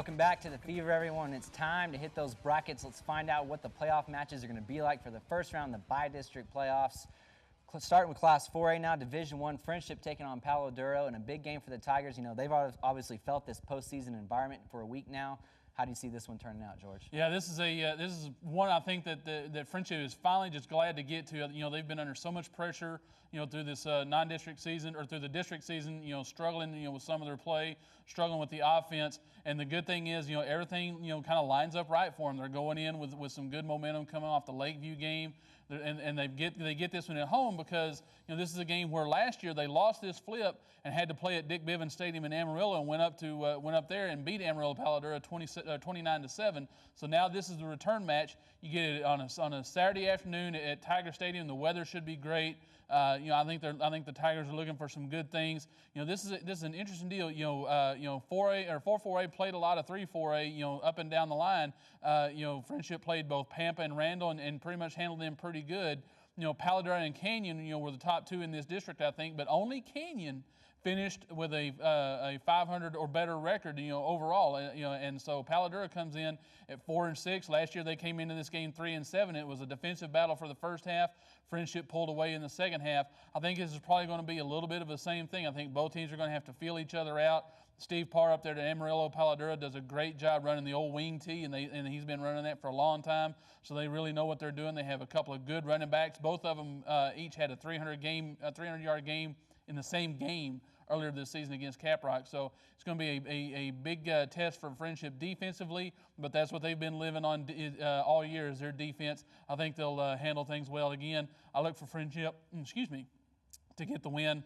Welcome back to the Fever, everyone. It's time to hit those brackets. Let's find out what the playoff matches are going to be like for the first round of the bi-district playoffs. Starting with Class 4A now, Division I, Friendship taking on Palo Duro in a big game for the Tigers. You know, they've obviously felt this postseason environment for a week now. How do you see this one turning out, George? Yeah, this is one I think that Friendship is finally just glad to get to. You know, they've been under so much pressure, you know, through this non-district season or through the district season. You know, struggling, you know, with some of their play, struggling with the offense. And the good thing is, you know, everything, you know, kind of lines up right for them. They're going in with some good momentum coming off the Lakeview game. And they get this one at home because, you know, this is a game where last year they lost this flip and had to play at Dick Bivens Stadium in Amarillo and went up there and beat Amarillo Palo Duro 29-7. So now this is the return match. You get it on a Saturday afternoon at Tiger Stadium. The weather should be great. You know, I think the Tigers are looking for some good things. You know, this is an interesting deal. You know, 4A or 4-4A played a lot of 3-4A. You know, up and down the line. You know, Friendship played both Pampa and Randall and pretty much handled them pretty good. You know, Palo Duro and Canyon, you know, were the top two in this district, I think, but only Canyon finished with a 500 or better record, you know, overall. You know, and so Palo Duro comes in at 4-6. Last year they came into this game 3-7. It was a defensive battle for the first half. Friendship pulled away in the second half. I think this is probably going to be a little bit of the same thing. I think both teams are going to have to feel each other out. Steve Parr up there at Amarillo Palo Duro does a great job running the old wing tee, and he's been running that for a long time, so they really know what they're doing. They have a couple of good running backs. Both of them each had a 300-yard game in the same game earlier this season against Caprock. So it's going to be a big test for Friendship defensively, but that's what they've been living on all year is their defense. I think they'll handle things well. Again, I look for Friendship, to get the win,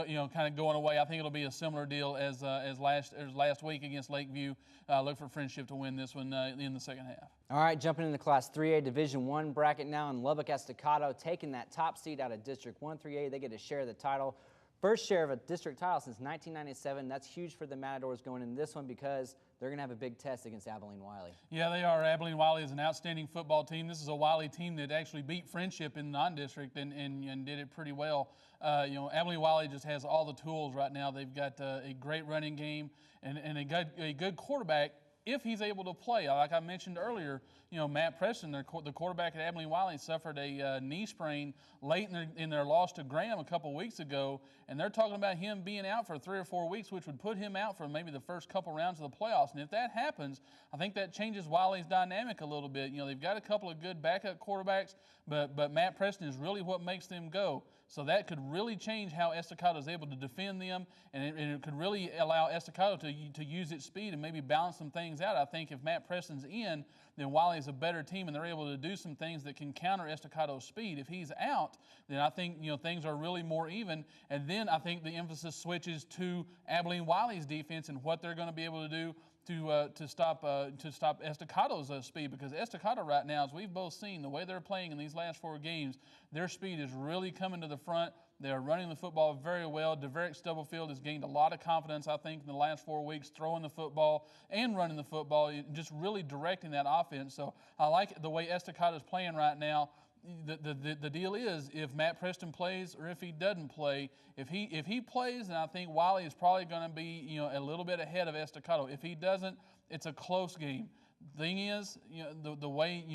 you know, kind of going away. I think it'll be a similar deal as last week against Lakeview. Look for Friendship to win this one in the second half. All right, jumping into Class 3A Division I bracket now, and Lubbock Estacado taking that top seed out of District 1 3A. They get to share the title. First share of a district title since 1997. That's huge for the Matadors going in this one because they're going to have a big test against Abilene Wiley. Yeah, they are. Abilene Wiley is an outstanding football team. This is a Wiley team that actually beat Friendship in the non-district and did it pretty well. You know, Abilene Wiley just has all the tools right now. They've got a great running game and a good quarterback if he's able to play. Like I mentioned earlier, you know, Matt Preston, the quarterback at Abilene Wiley, suffered a knee sprain late in their loss to Graham a couple weeks ago, and they're talking about him being out for 3 or 4 weeks, which would put him out for maybe the first couple rounds of the playoffs. And if that happens, I think that changes Wiley's dynamic a little bit. You know, they've got a couple of good backup quarterbacks, but Matt Preston is really what makes them go. So that could really change how Estacado is able to defend them, and it could really allow Estacado to use its speed and maybe balance some things out. I think if Matt Preston's in, then Wiley is a better team, and they're able to do some things that can counter Estacado's speed. If he's out, then I think, you know, things are really more even, and then I think the emphasis switches to Abilene Wiley's defense and what they're going to be able to do to stop Estacado's speed, because Estacado right now, as we've both seen, the way they're playing in these last 4 games, their speed is really coming to the front. They are running the football very well. Deverick Stubblefield has gained a lot of confidence, I think, in the last 4 weeks, throwing the football and running the football, just really directing that offense. So I like the way Estacado is playing right now. The deal is, if Matt Preston plays or if he doesn't play, if he plays, then I think Wiley is probably going to be, you know, a little bit ahead of Estacado. If he doesn't, it's a close game. Thing is, you know, the way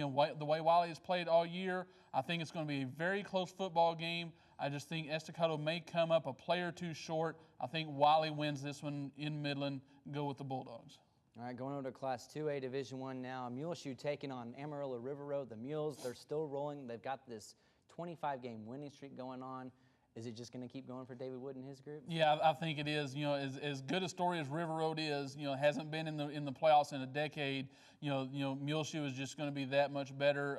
Wiley has played all year, I think it's going to be a very close football game. I just think Estacado may come up a play or two short. I think Wiley wins this one in Midland. Go with the Bulldogs. All right, going over to Class 2A Division I now. Muleshoe taking on Amarillo River Road. The Mules, they're still rolling. They've got this 25-game winning streak going on. Is it just going to keep going for David Wood and his group? Yeah, I think it is. You know, as good a story as River Road is, you know, hasn't been in the playoffs in a decade. You know, Muleshoe is just going to be that much better.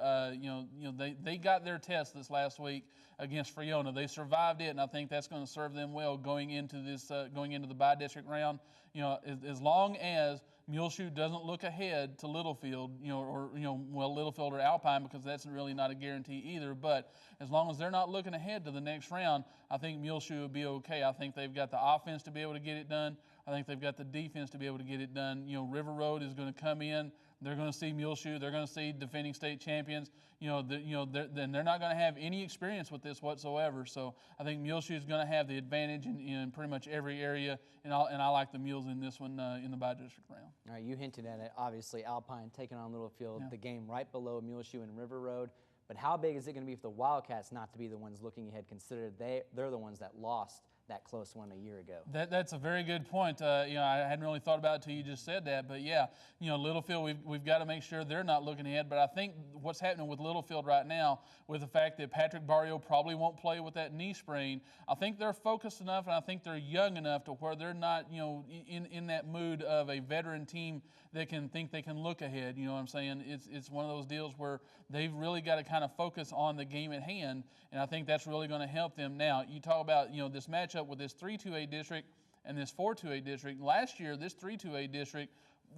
They got their test this last week against Friona. They survived it, and I think that's going to serve them well going into the bi-district round. You know, as long as Muleshoe doesn't look ahead to Littlefield, Littlefield or Alpine, because that's really not a guarantee either. But as long as they're not looking ahead to the next round, I think Muleshoe will be okay. I think they've got the offense to be able to get it done. I think they've got the defense to be able to get it done. You know, River Road is going to come in. They're going to see Muleshoe. They're going to see defending state champions. They're not going to have any experience with this whatsoever. So I think Muleshoe is going to have the advantage in pretty much every area, and I like the Mules in this one in the bi-district round. All right, you hinted at it. Obviously, Alpine taking on Littlefield, the game right below Muleshoe and River Road. But how big is it going to be for the Wildcats not to be the ones looking ahead, considered they're the ones that lost that close one a year ago? That's a very good point. I hadn't really thought about it until you just said that. But yeah, Littlefield, we've got to make sure they're not looking ahead. But I think what's happening with Littlefield right now, with the fact that Patrick Barrio probably won't play with that knee sprain, I think they're focused enough, and I think they're young enough to where they're not, in that mood of a veteran team that can think they can look ahead. You know what I'm saying? It's one of those deals where they've really got to kind of focus on the game at hand, and I think that's really going to help them. Now, you talk about this matchup with this 3-2A district and this 4-2A district. Last year, this 3-2A district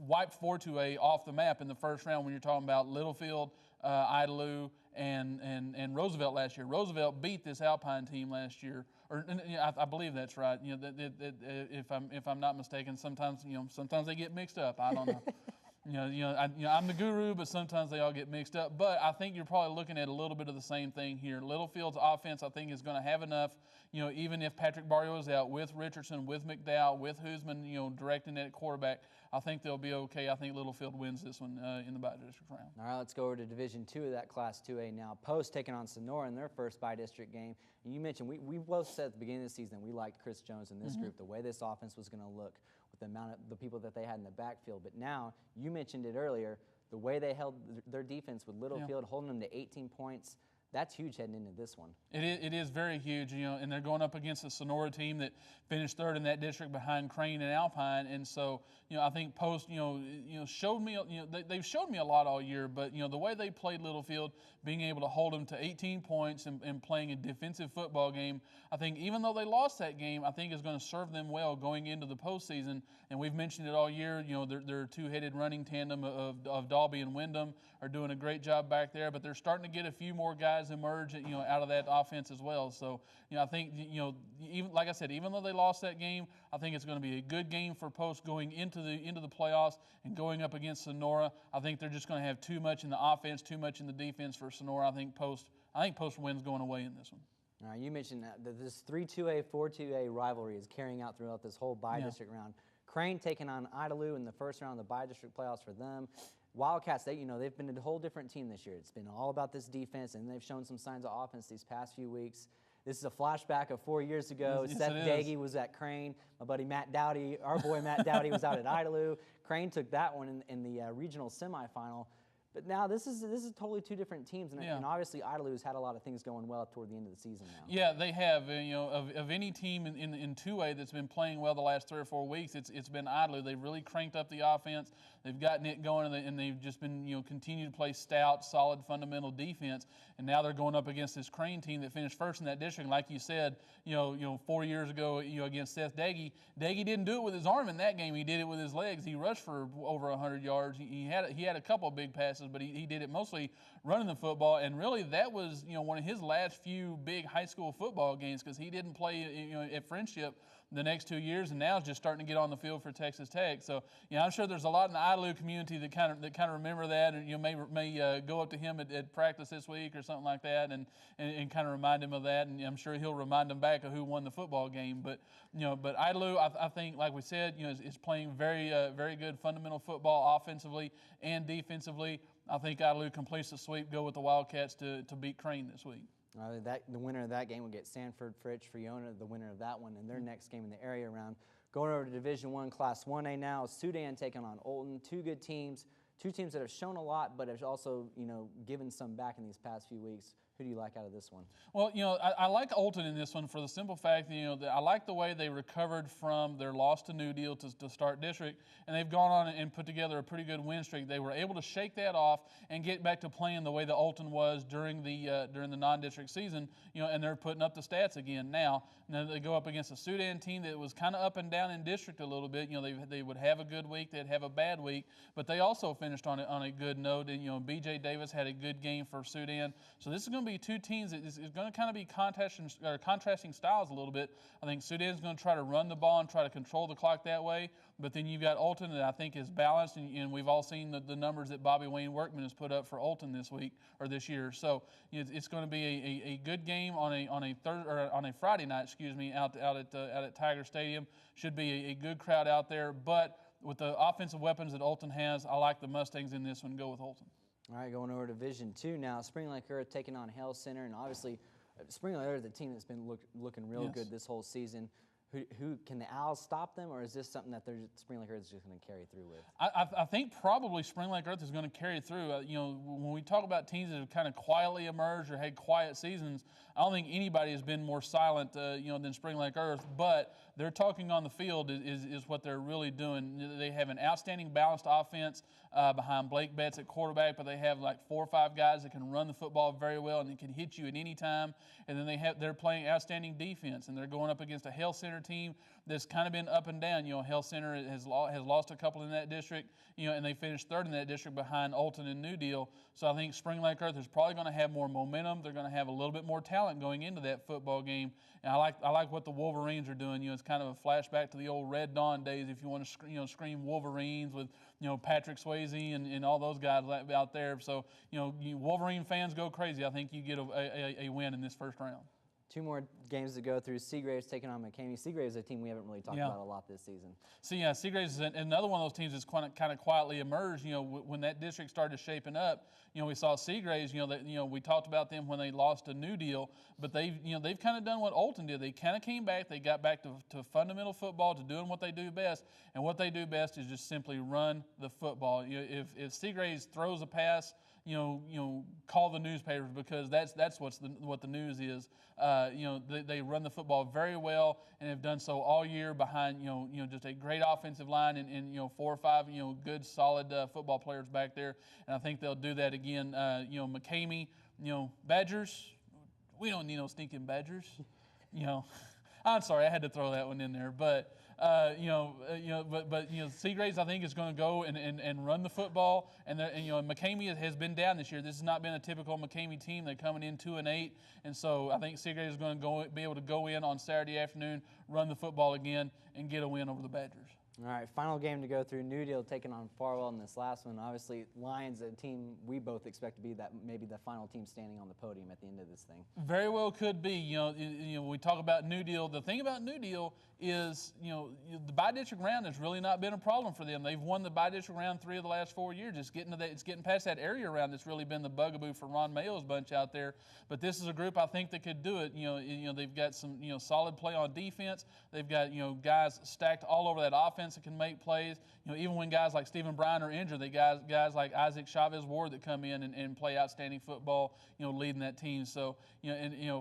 wiped 4-2A off the map in the first round when you're talking about Littlefield, Idalou, and Roosevelt last year. Roosevelt beat this Alpine team last year, or I believe that's right. If I'm not mistaken, sometimes they get mixed up. I don't know. I'm the guru, but sometimes they all get mixed up. But I think you're probably looking at a little bit of the same thing here. Littlefield's offense, I think, is going to have enough. Even if Patrick Barrio is out, with Richardson, with McDowell, with Hoosman, directing at quarterback, I think they'll be okay. I think Littlefield wins this one in the bi-district round. All right, let's go over to Division II of that Class 2A now. Post taking on Sonora in their first bi-district game. And you mentioned, we both said at the beginning of the season we liked Chris Jones in this group, the way this offense was going to look with the amount of the people that they had in the backfield. But now, you mentioned it earlier, the way they held their defense with Littlefield, holding them to 18 points, that's huge heading into this one. It is very huge, and they're going up against a Sonora team that finished third in that district behind Crane and Alpine, and so I think Post showed me they've showed me a lot all year, but the way they played Littlefield, being able to hold them to 18 points and playing a defensive football game, I think even though they lost that game, I think is going to serve them well going into the postseason. And we've mentioned it all year. Their two-headed running tandem of Dalby and Wyndham are doing a great job back there, but they're starting to get a few more guys emerge out of that offense as well. So I think even like I said, even though they lost that game, I think it's going to be a good game for Post going into the playoffs and going up against Sonora. I think they're just going to have too much in the offense, too much in the defense for Sonora. I think Post wins going away in this one. All right, you mentioned that this 3-2A, 4-2A rivalry is carrying out throughout this whole bi-district round. Crane taking on Idalou in the first round of the bi-district playoffs for them. Wildcats, they've been a whole different team this year. It's been all about this defense, and they've shown some signs of offense these past few weeks. This is a flashback of 4 years ago. Yes, Seth Daggy was at Crane. My buddy Matt Dowdy, our boy Matt Dowdy, was out at Idalou. Crane took that one in the regional semifinal. But now this is totally two different teams, and obviously Idalou's had a lot of things going well toward the end of the season now. Yeah, they have. Of any team in 2A that's been playing well the last 3 or 4 weeks, it's been Idalou. They've really cranked up the offense. They've gotten it going, and they've just been continue to play stout, solid, fundamental defense. And now they're going up against this Crane team that finished first in that district. Like you said, 4 years ago, against Seth Daggy. Daggy didn't do it with his arm in that game. He did it with his legs. He rushed for over 100 yards. He had a couple of big passes, but he did it mostly running the football. And really, that was one of his last few big high school football games, because he didn't play at Friendship the next 2 years, and now is just starting to get on the field for Texas Tech. So I'm sure there's a lot in the Idalou community that kind of remember that, and may go up to him at practice this week or something like that, and kind of remind him of that. And I'm sure he'll remind them back of who won the football game. But but Idalou, I think, like we said, is playing very very good fundamental football offensively and defensively. I think Idalou completes the sweep, go with the Wildcats to beat Crane this week. The winner of that game will get Sanford, Fritch, Friona, the winner of that one, in their next game in the area round. Going over to Division I, Class 1A now, Sudan taking on Olton. Two good teams, two teams that have shown a lot, but have also, given some back in these past few weeks. Who do you like out of this one? Well, I like Olton in this one for the simple fact that, I like the way they recovered from their loss to New Deal to start district, and they've gone on and put together a pretty good win streak. They were able to shake that off and get back to playing the way that Olton was during the non-district season, and they're putting up the stats again now. Now they go up against a Sudan team that was kind of up and down in district a little bit. They would have a good week, they'd have a bad week, but they also finished on a good note. And, B.J. Davis had a good game for Sudan. So this is going to be two teams that is going to kind of be contrasting styles a little bit. I think Sudan's going to try to run the ball and try to control the clock that way. But then you've got Olton that I think is balanced, and we've all seen the numbers that Bobby Wayne Workman has put up for Olton this year. So it's going to be a good game on a Friday night, out at Tiger Stadium. Should be a good crowd out there. But with the offensive weapons that Olton has, I like the Mustangs in this one. Go with Olton. All right, going over to Division II now. Spring Lake Earth taking on Hale Center, and obviously Spring Lake Earth is a team that's been looking real good this whole season. Who can the Owls stop them, or is this something that Spring Lake Earth is just going to carry through with? I think probably Spring Lake Earth is going to carry through. When we talk about teams that have kind of quietly emerged or had quiet seasons, I don't think anybody has been more silent, than Spring Lake Earth. But their talking on the field is what they're really doing. They have an outstanding balanced offense behind Blake Betts at quarterback, but they have like 4 or 5 guys that can run the football very well and they can hit you at any time. And then they're playing outstanding defense, and they're going up against a Hale Center team that's kind of been up and down. Hale Center has lost a couple in that district, and they finished 3rd in that district behind Olton and New Deal. So I think Spring Lake Earth is probably going to have more momentum. They're going to have a little bit more talent going into that football game. And I like what the Wolverines are doing. It's kind of a flashback to the old Red Dawn days, if you want to scream Wolverines with Patrick Swayze and all those guys out there. So you Wolverine fans go crazy. I think you get a win in this first round. 2 more games to go through. Seagraves taking on McCamey. Seagraves is a team we haven't really talked about a lot this season. So, Seagraves is another one of those teams that's kind of quietly emerged. When that district started shaping up, we saw Seagraves, we talked about them when they lost to New Deal, but they've kind of done what Olton did. They kind of came back. They got back to fundamental football, to doing what they do best. And what they do best is just simply run the football. If Seagraves throws a pass, call the newspapers, because that's what the news is. They run the football very well and have done so all year behind just a great offensive line and 4 or 5 good solid football players back there. And I think they'll do that again. McCamey, Badgers, we don't need no stinking Badgers. I'm sorry, I had to throw that one in there, but. Seagraves, I think, is going to go and run the football, and McCamey has been down this year. This has not been a typical McCamey team. They're coming in 2-8, and so I think Seagraves is going to be able to go in on Saturday afternoon, run the football again, and get a win over the Badgers. All right, final game to go through. New Deal taking on Farwell in this last one. Obviously, Lions, a team we both expect to be maybe the final team standing on the podium at the end of this thing. Very well could be. We talk about New Deal. The thing about New Deal is, the bi-district round has really not been a problem for them. They've won the bi-district round 3 of the last 4 years. It's getting past that area round that's really been the bugaboo for Ron Mayo's bunch out there. But this is a group I think that could do it. They've got some solid play on defense. They've got guys stacked all over that offense that can make plays. Even when guys like Stephen Bryan are injured, they guys like Isaac Chavez Ward that come in and play outstanding football, leading that team. So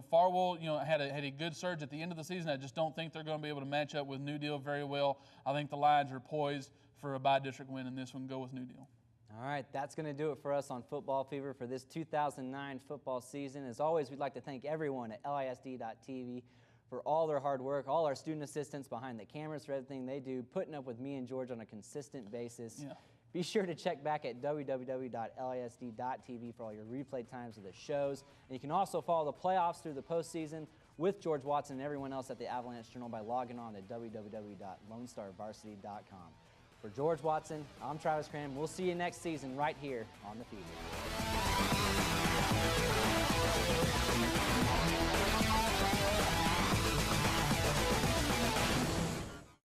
Farwell had a good surge at the end of the season. I just don't think they're going to be able to match up with New Deal very well. I think the Lions are poised for a bi-district win in this one. Go with New Deal. All right, that's going to do it for us on Football Fever for this 2009 football season. As always, we'd like to thank everyone at LISD.TV for all their hard work, all our student assistants behind the cameras for everything they do, putting up with me and George on a consistent basis. Yeah. Be sure to check back at www.lisd.tv for all your replay times of the shows. And you can also follow the playoffs through the postseason with George Watson and everyone else at the Avalanche Journal by logging on to www.lonestarvarsity.com. For George Watson, I'm Travis Cram. We'll see you next season right here on The Fever.